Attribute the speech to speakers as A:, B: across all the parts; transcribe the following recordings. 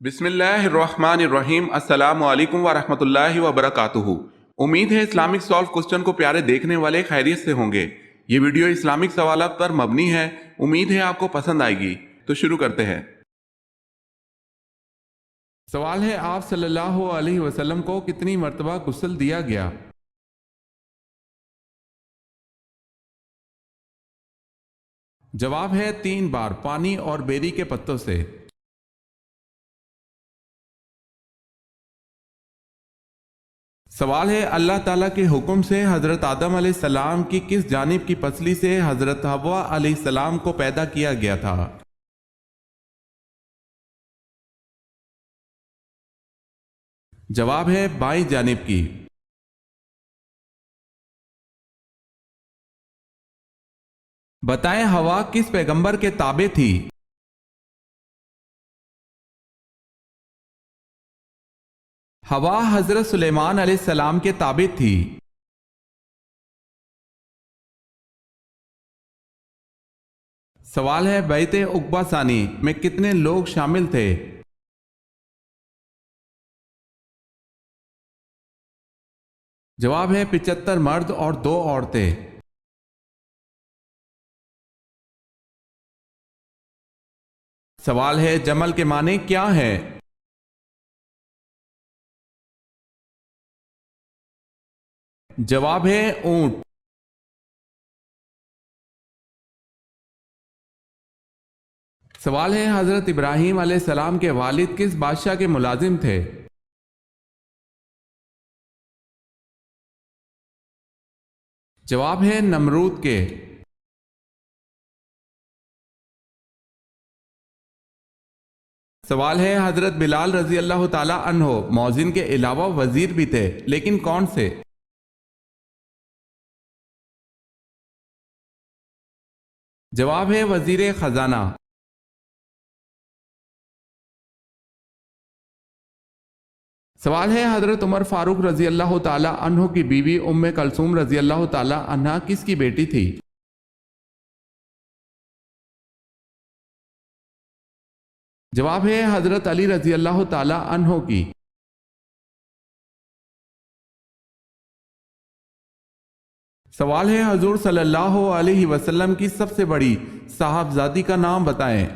A: بسم اللہ الرحمن الرحیم۔ السلام علیکم ورحمۃ اللہ وبرکاتہ۔ امید ہے اسلامک سالو کوسچن کو پیارے دیکھنے والے خیریت سے ہوں گے۔ یہ ویڈیو اسلامک سوالات پر مبنی ہے، امید ہے آپ کو پسند آئے گی۔ تو شروع کرتے ہیں۔ سوال ہے، آپ صلی اللہ علیہ وسلم کو کتنی مرتبہ غسل دیا گیا؟ جواب ہے 3 بار، پانی اور بیری کے پتوں سے۔ سوال ہے، اللہ تعالیٰ کے حکم سے حضرت آدم علیہ السلام کی کس جانب کی پسلی سے حضرت حوا علیہ السلام کو پیدا کیا گیا تھا؟ جواب ہے بائیں جانب کی۔ بتائیں حوا کس پیغمبر کے تابع تھی؟ حوا حضرت سلیمان علیہ السلام کے تابع تھی۔ سوال ہے، بیعت عقبہ ثانی میں کتنے لوگ شامل تھے؟ جواب ہے 75 مرد اور 2 عورتیں۔ سوال ہے، جمل کے معنی کیا ہے؟ جواب ہے اونٹ۔ سوال ہے، حضرت ابراہیم علیہ السلام کے والد کس بادشاہ کے ملازم تھے؟ جواب ہے نمرود کے۔ سوال ہے، حضرت بلال رضی اللہ تعالی عنہ مؤذن کے علاوہ وزیر بھی تھے، لیکن کون سے؟ جواب ہے وزیر خزانہ۔ سوال ہے، حضرت عمر فاروق رضی اللہ تعالی عنہ کی بیوی ام کلثوم رضی اللہ تعالی عنہ کس کی بیٹی تھی؟ جواب ہے حضرت علی رضی اللہ تعالی عنہ کی۔ سوال ہے، حضور صلی اللہ علیہ وسلم کی سب سے بڑی صاحبزادی کا نام بتائیں۔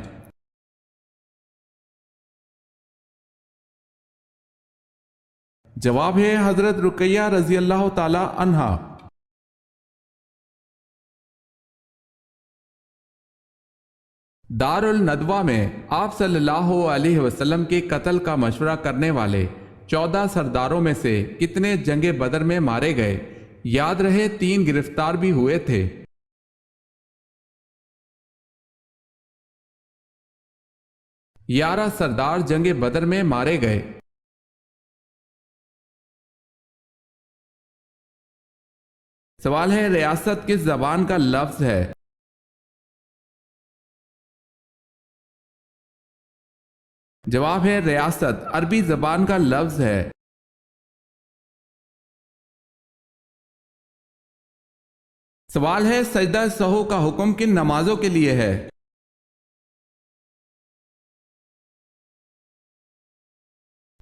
A: جواب ہے حضرت رقیہ رضی اللہ تعالی عنہا۔ دار الندوہ میں آپ صلی اللہ علیہ وسلم کے قتل کا مشورہ کرنے والے 14 سرداروں میں سے کتنے جنگ بدر میں مارے گئے؟ یاد رہے 3 گرفتار بھی ہوئے تھے۔ یارہ سردار جنگ بدر میں مارے گئے۔ سوال ہے، ریاست کس زبان کا لفظ ہے؟ جواب ہے ریاست عربی زبان کا لفظ ہے۔ سوال ہے، سجدہ سہو کا حکم کن نمازوں کے لیے ہے؟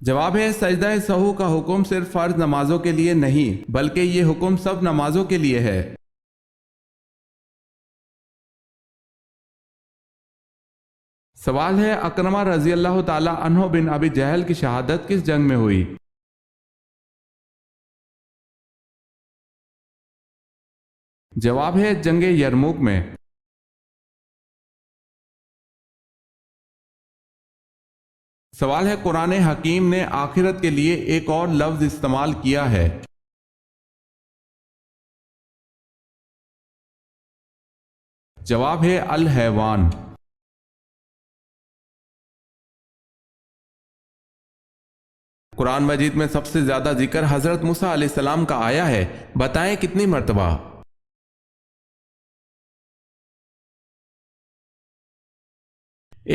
A: جواب ہے سجدہ سہو کا حکم صرف فرض نمازوں کے لیے نہیں بلکہ یہ حکم سب نمازوں کے لیے ہے۔ سوال ہے، اکرمہ رضی اللہ تعالی عنہ بن ابی جہل کی شہادت کس جنگ میں ہوئی؟ جواب ہے جنگ یرموک میں۔ سوال ہے، قرآن حکیم نے آخرت کے لیے ایک اور لفظ استعمال کیا ہے۔ جواب ہے الحیوان۔ قرآن مجید میں سب سے زیادہ ذکر حضرت موسیٰ علیہ السلام کا آیا ہے، بتائیں کتنی مرتبہ؟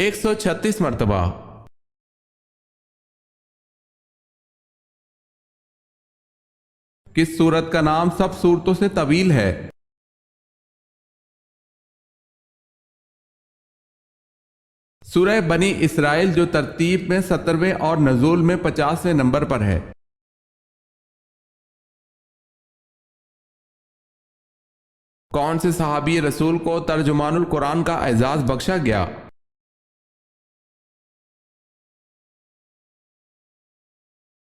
A: 136 مرتبہ۔ کس سورت کا نام سب سورتوں سے طویل ہے؟ سورہ بنی اسرائیل جو ترتیب میں 70ویں اور نزول میں 50ویں نمبر پر ہے۔ کون سے صحابی رسول کو ترجمان القرآن کا اعزاز بخشا گیا؟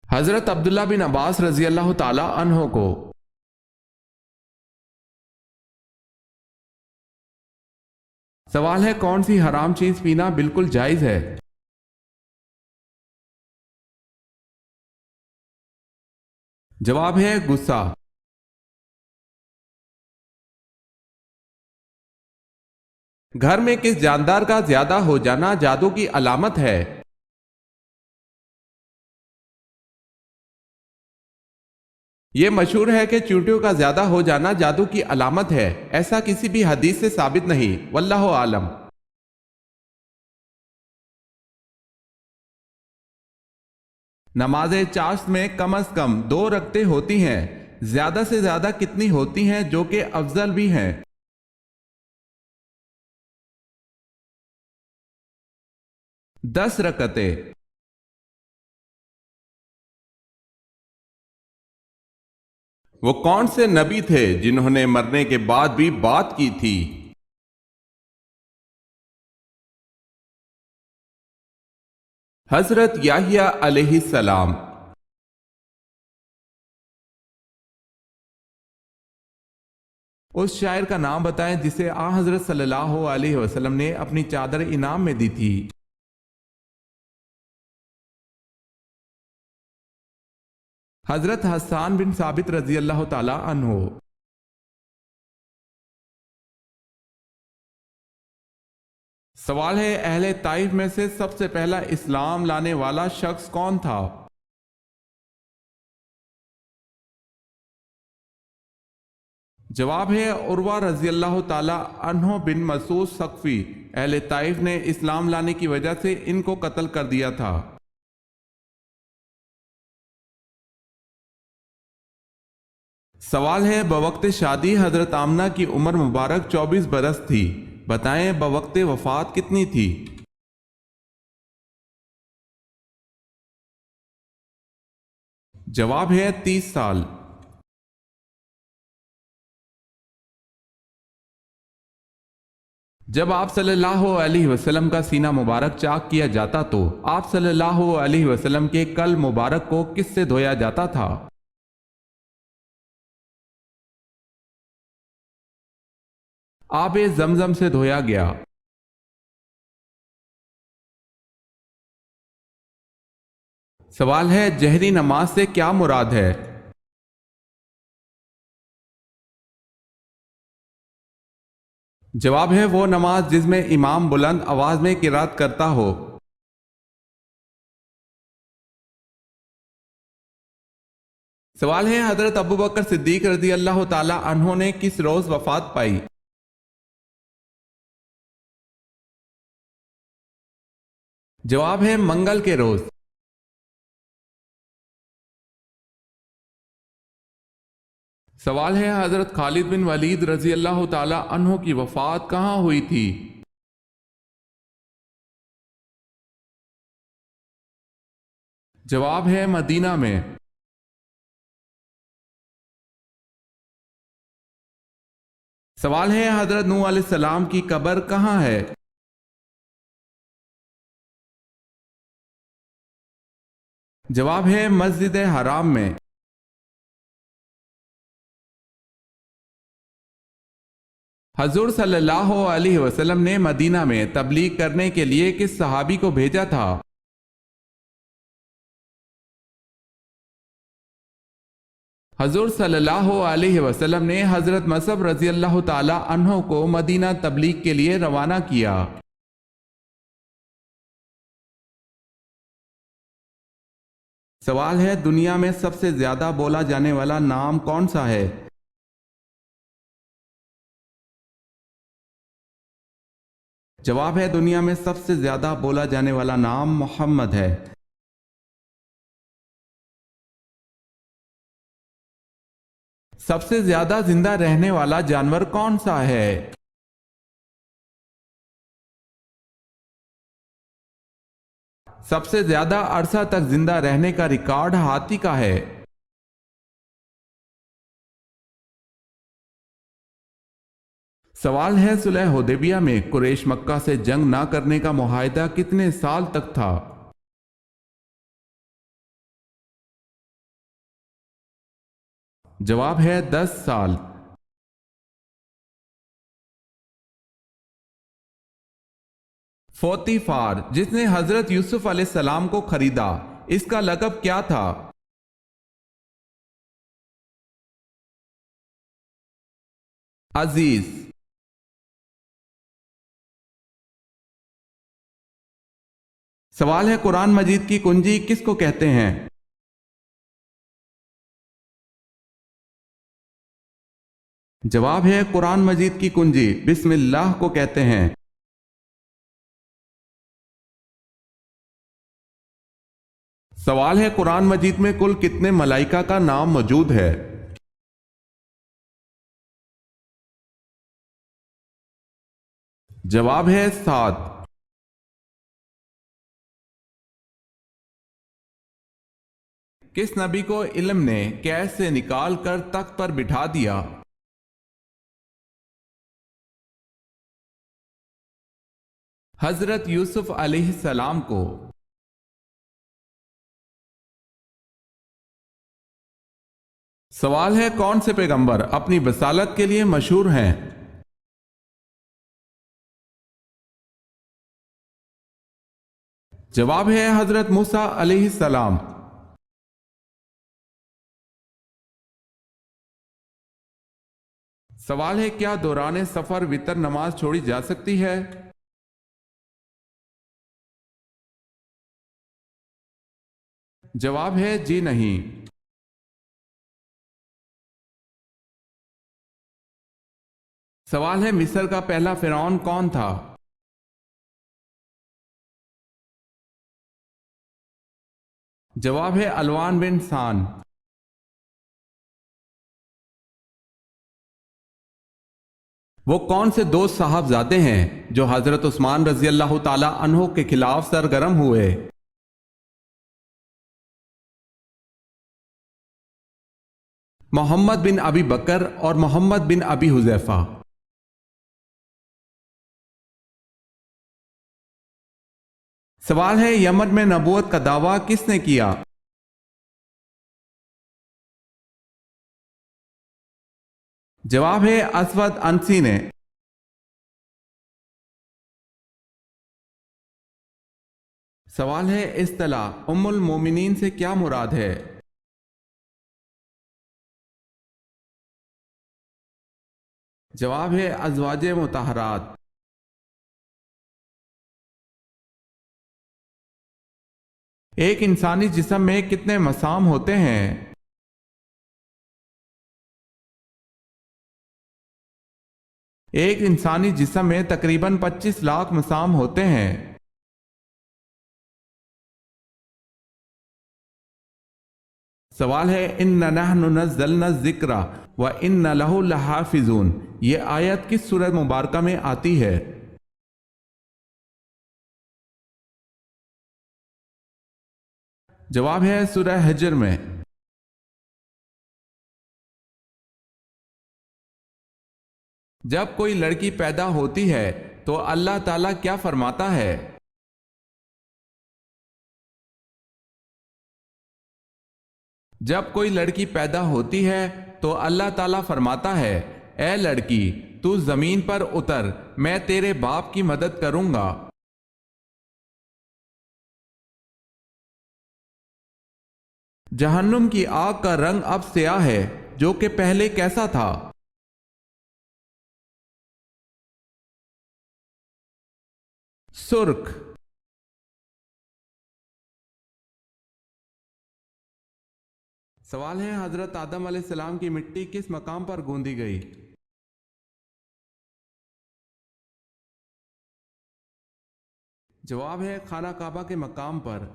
A: حضرت عبداللہ بن عباس رضی اللہ تعالی عنہ کو۔ سوال ہے کون سی حرام چیز پینا بالکل جائز ہے؟ جواب ہے غصہ۔ گھر میں کس جاندار کا زیادہ ہو جانا جادو کی علامت ہے؟ یہ مشہور ہے کہ چیونٹیوں کا زیادہ ہو جانا جادو کی علامت ہے، ایسا کسی بھی حدیث سے ثابت نہیں، واللہ عالم۔ نماز چاشت میں کم از کم 2 رکعتیں ہوتی ہیں، زیادہ سے زیادہ کتنی ہوتی ہیں جو کہ افضل بھی ہیں؟ 10 رکعتیں۔ وہ کون سے نبی تھے جنہوں نے مرنے کے بعد بھی بات کی تھی؟ حضرت یحییٰ علیہ السلام۔ اس شاعر کا نام بتائیں جسے آن حضرت صلی اللہ علیہ وسلم نے اپنی چادر انعام میں دی تھی۔ حضرت حسان بن ثابت رضی اللہ تعالی عنہ۔ سوال ہے اہل طائف میں سے سب سے پہلا اسلام لانے والا شخص کون تھا؟ جواب ہے عروہ رضی اللہ تعالی عنہ بن مسعود ثقفی۔ اہل طائف نے اسلام لانے کی وجہ سے ان کو قتل کر دیا تھا۔ سوال ہے بوقت شادی حضرت آمنہ کی عمر مبارک 24 برس تھی، بتائیں بوقت وفات کتنی تھی؟ جواب ہے 30 سال۔ جب آپ صلی اللہ علیہ وسلم کا سینہ مبارک چاک کیا جاتا تو آپ صلی اللہ علیہ وسلم کے کل مبارک کو کس سے دھویا جاتا تھا؟ آب زمزم سے دھویا گیا۔ سوال ہے جہری نماز سے کیا مراد ہے؟ جواب ہے وہ نماز جس میں امام بلند آواز میں قرات کرتا ہو۔ سوال ہے حضرت ابوبکر صدیق رضی اللہ تعالی عنہ نے کس روز وفات پائی؟ جواب ہے منگل کے روز۔ سوال ہے حضرت خالد بن ولید رضی اللہ تعالی عنہ کی وفات کہاں ہوئی تھی؟ جواب ہے مدینہ میں۔ سوال ہے حضرت نوح علیہ السلام کی قبر کہاں ہے؟ جواب ہے مسجد حرام میں۔ حضور صلی اللہ علیہ وسلم نے مدینہ میں تبلیغ کرنے کے لیے کس صحابی کو بھیجا تھا؟ حضور صلی اللہ علیہ وسلم نے حضرت مصعب رضی اللہ تعالی عنہ کو مدینہ تبلیغ کے لیے روانہ کیا۔ سوال ہے دنیا میں سب سے زیادہ بولا جانے والا نام کون سا ہے؟ جواب ہے دنیا میں سب سے زیادہ بولا جانے والا نام محمد ہے۔ سب سے زیادہ زندہ رہنے والا جانور کون سا ہے؟ سب سے زیادہ عرصہ تک زندہ رہنے کا ریکارڈ ہاتھی کا ہے؟ سوال ہے صلح حدیبیہ میں قریش مکہ سے جنگ نہ کرنے کا معاہدہ کتنے سال تک تھا؟ جواب ہے 10 سال۔ فوتیفار جس نے حضرت یوسف علیہ السلام کو خریدا، اس کا لقب کیا تھا؟ عزیز۔ سوال ہے قرآن مجید کی کنجی کس کو کہتے ہیں؟ جواب ہے قرآن مجید کی کنجی بسم اللہ کو کہتے ہیں۔ سوال ہے قرآن مجید میں کل کتنے ملائکہ کا نام موجود ہے؟ جواب ہے 7۔ کس نبی کو علم نے قید سے نکال کر تخت پر بٹھا دیا؟ حضرت یوسف علیہ السلام کو۔ سوال ہے کون سے پیغمبر اپنی بصالت کے لیے مشہور ہیں؟ جواب ہے حضرت موسیٰ علیہ السلام۔ سوال ہے کیا دوران سفر وتر نماز چھوڑی جا سکتی ہے؟ جواب ہے جی نہیں۔ سوال ہے مصر کا پہلا فرعون کون تھا؟ جواب ہے الوان بن سان۔ وہ کون سے دو صاحبزادے ہیں جو حضرت عثمان رضی اللہ تعالی عنہ کے خلاف سرگرم ہوئے؟ محمد بن ابی بکر اور محمد بن ابی حذیفہ۔ سوال ہے یمن میں نبوت کا دعویٰ کس نے کیا؟ جواب ہے اسود انسی نے۔ سوال ہے اصطلاح ام المومنین سے کیا مراد ہے؟ جواب ہے ازواج مطہرات۔ ایک انسانی جسم میں کتنے مسام ہوتے ہیں؟ ایک انسانی جسم میں تقریباً 25 لاکھ مسام ہوتے ہیں۔ سوال ہے اِنَّا نَحْنُ نَزَّلْنَا الذِّكْرَ وَإِنَّا لَهُ لَحَافِظُونَ، یہ آیت کس سورہ مبارکہ میں آتی ہے؟ جواب ہے سورہ حجر میں۔ جب کوئی لڑکی پیدا ہوتی ہے تو اللہ تعالیٰ کیا فرماتا ہے؟ جب کوئی لڑکی پیدا ہوتی ہے تو اللہ تعالیٰ فرماتا ہے اے لڑکی تو زمین پر اتر، میں تیرے باپ کی مدد کروں گا۔ جہنم کی آگ کا رنگ اب سیاہ ہے جو کہ پہلے کیسا تھا؟ سرخ۔ سوال ہے حضرت آدم علیہ السلام کی مٹی کس مقام پر گوندی گئی؟ جواب ہے خانہ کعبہ کے مقام پر۔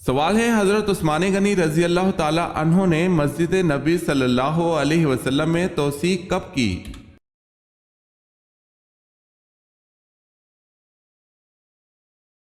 A: سوال ہے حضرت عثمان غنی رضی اللہ تعالی عنہ نے مسجد نبی صلی اللہ علیہ وسلم میں توسیع کب کی؟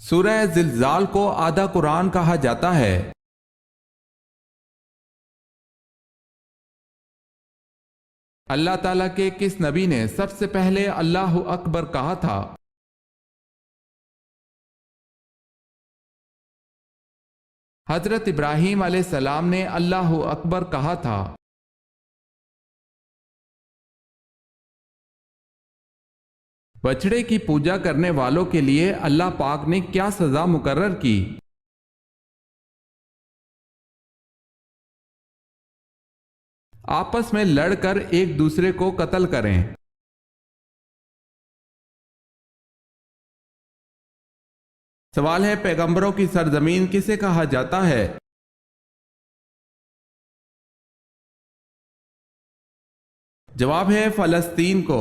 A: سورہ زلزال کو آدھا قرآن کہا جاتا ہے۔ اللہ تعالیٰ کے کس نبی نے سب سے پہلے اللہ اکبر کہا تھا؟ حضرت ابراہیم علیہ السلام نے اللہ اکبر کہا تھا۔ بچڑے کی پوجا کرنے والوں کے لیے اللہ پاک نے کیا سزا مقرر کی؟ آپس میں لڑ کر ایک دوسرے کو قتل کریں۔ سوال ہے، پیغمبروں کی سرزمین کسے کہا جاتا ہے؟ جواب ہے فلسطین کو۔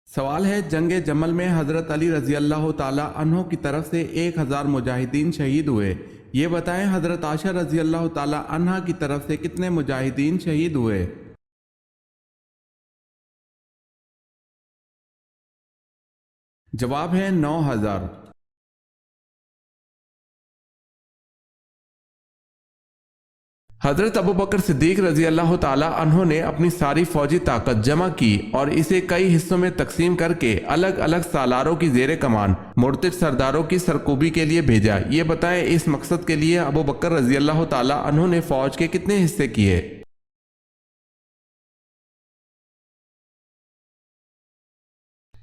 A: سوال ہے، جنگ جمل میں حضرت علی رضی اللہ تعالی عنہ کی طرف سے 1000 مجاہدین شہید ہوئے، یہ بتائیں حضرت عائشہ رضی اللہ تعالی عنہ کی طرف سے کتنے مجاہدین شہید ہوئے؟ جواب ہے 9000۔ حضرت ابوبکر صدیق رضی اللہ تعالی عنہ نے اپنی ساری فوجی طاقت جمع کی اور اسے کئی حصوں میں تقسیم کر کے الگ الگ سالاروں کی زیر کمان مرتد سرداروں کی سرکوبی کے لیے بھیجا، یہ بتائیں اس مقصد کے لیے ابوبکر رضی اللہ تعالی عنہ نے فوج کے کتنے حصے کیے؟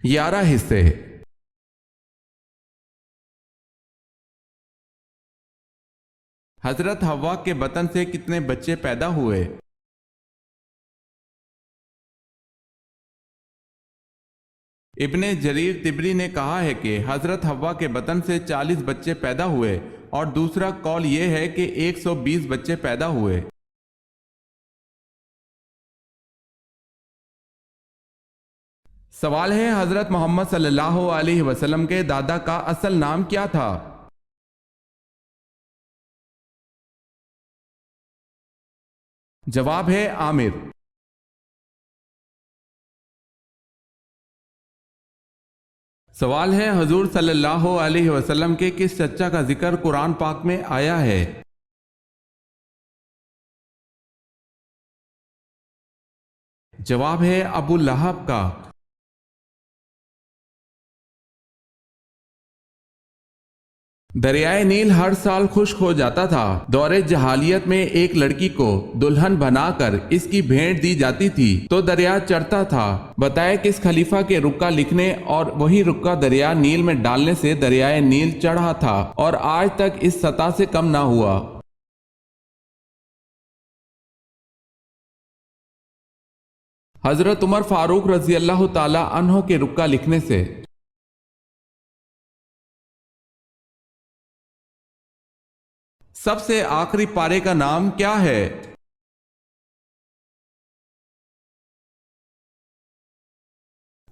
A: 11 حصے۔ حضرت حوا کے بطن سے کتنے بچے پیدا ہوئے؟ ابن جریر طبری نے کہا ہے کہ حضرت حوا کے بطن سے 40 بچے پیدا ہوئے اور دوسرا قول یہ ہے کہ 120 بچے پیدا ہوئے۔ سوال ہے، حضرت محمد صلی اللہ علیہ وسلم کے دادا کا اصل نام کیا تھا؟ جواب ہے عامر۔ سوال ہے، حضور صلی اللہ علیہ وسلم کے کس چچا کا ذکر قرآن پاک میں آیا ہے؟ جواب ہے ابو لہب کا۔ دریائے نیل ہر سال خشک ہو جاتا تھا، دور جہالیت میں ایک لڑکی کو دلہن بنا کر اس کی بھیٹ دی جاتی تھی تو دریا چڑھتا تھا، بتائے کس خلیفہ کے رکا لکھنے اور وہی رکا دریا نیل میں ڈالنے سے دریائے نیل چڑھا تھا اور آج تک اس سطح سے کم نہ ہوا؟ حضرت عمر فاروق رضی اللہ تعالی عنہ کے رکا لکھنے سے۔ سب سے آخری پارے کا نام کیا ہے؟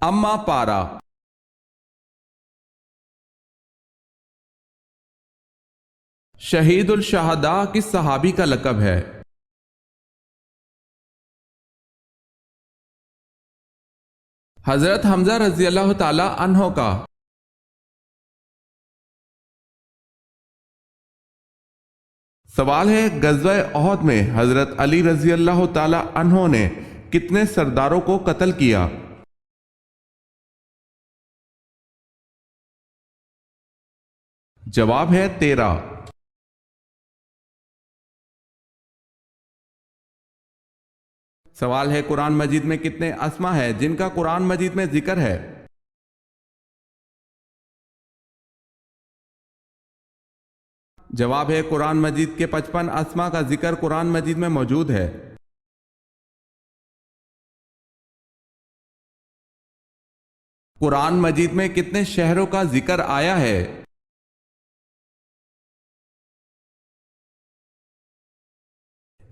A: اما پارا۔ شہید الشہداء کس صحابی کا لقب ہے؟ حضرت حمزہ رضی اللہ تعالی عنہ کا۔ سوال ہے، غزوہ احد میں حضرت علی رضی اللہ تعالی عنہ نے کتنے سرداروں کو قتل کیا؟ جواب ہے 13۔ سوال ہے، قرآن مجید میں کتنے اسما ہے جن کا قرآن مجید میں ذکر ہے؟ جواب ہے قرآن مجید کے 55 اسما کا ذکر قرآن مجید میں موجود ہے۔ قرآن مجید میں کتنے شہروں کا ذکر آیا ہے؟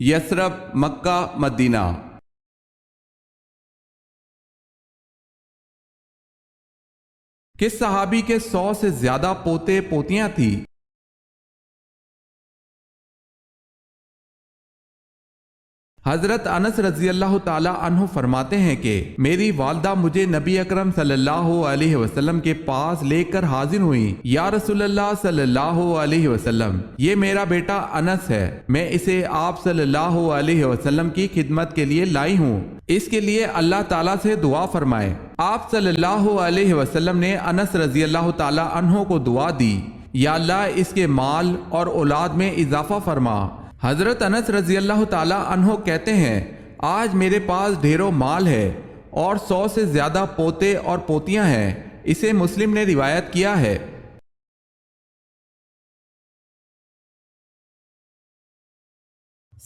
A: یثرب، مکہ، مدینہ۔ کس صحابی کے 100 سے زیادہ پوتے پوتیاں تھیں؟ حضرت انس رضی اللہ تعالی عنہ فرماتے ہیں کہ میری والدہ مجھے نبی اکرم صلی اللہ علیہ وسلم کے پاس لے کر حاضر ہوئی، یا رسول اللہ صلی اللہ علیہ وسلم، یہ میرا بیٹا انس ہے، میں اسے آپ صلی اللہ علیہ وسلم کی خدمت کے لیے لائی ہوں، اس کے لیے اللہ تعالیٰ سے دعا فرمائے۔ آپ صلی اللہ علیہ وسلم نے انس رضی اللہ تعالی عنہ کو دعا دی، یا اللہ اس کے مال اور اولاد میں اضافہ فرما۔ حضرت انس رضی اللہ تعالی عنہ کہتے ہیں آج میرے پاس ڈھیروں مال ہے اور 100 سے زیادہ پوتے اور پوتیاں ہیں، اسے مسلم نے روایت کیا ہے۔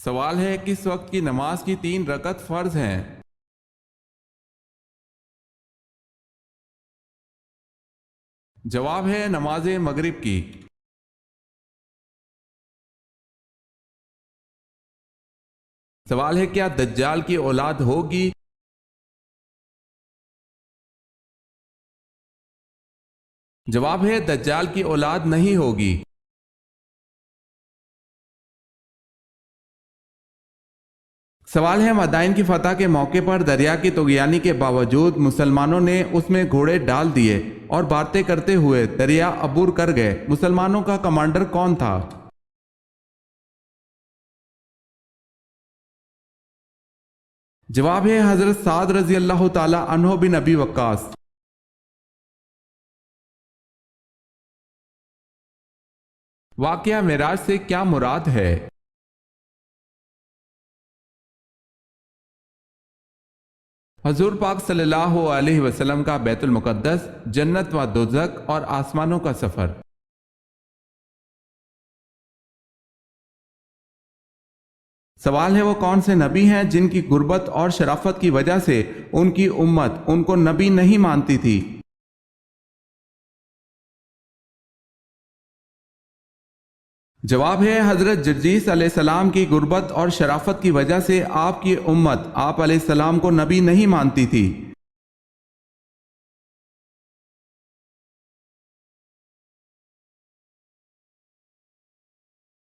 A: سوال ہے کس وقت کی نماز کی 3 رکعت فرض ہیں؟ جواب ہے نماز مغرب کی۔ سوال ہے کیا دجال کی اولاد ہوگی؟ جواب ہے دجال کی اولاد نہیں ہوگی۔ سوال ہے مدائن کی فتح کے موقع پر دریا کی طغیانی کے باوجود مسلمانوں نے اس میں گھوڑے ڈال دیے اور باتیں کرتے ہوئے دریا عبور کر گئے، مسلمانوں کا کمانڈر کون تھا؟ جواب ہے حضرت سعد رضی اللہ تعالی عنہ بن ابی وقاص۔ واقعہ معراج سے کیا مراد ہے؟ حضور پاک صلی اللہ علیہ وسلم کا بیت المقدس، جنت و دوزخ اور آسمانوں کا سفر۔ سوال ہے وہ کون سے نبی ہیں جن کی غربت اور شرافت کی وجہ سے ان کی امت ان کو نبی نہیں مانتی تھی؟ جواب ہے حضرت جرجیس علیہ السلام کی غربت اور شرافت کی وجہ سے آپ کی امت آپ علیہ السلام کو نبی نہیں مانتی تھی۔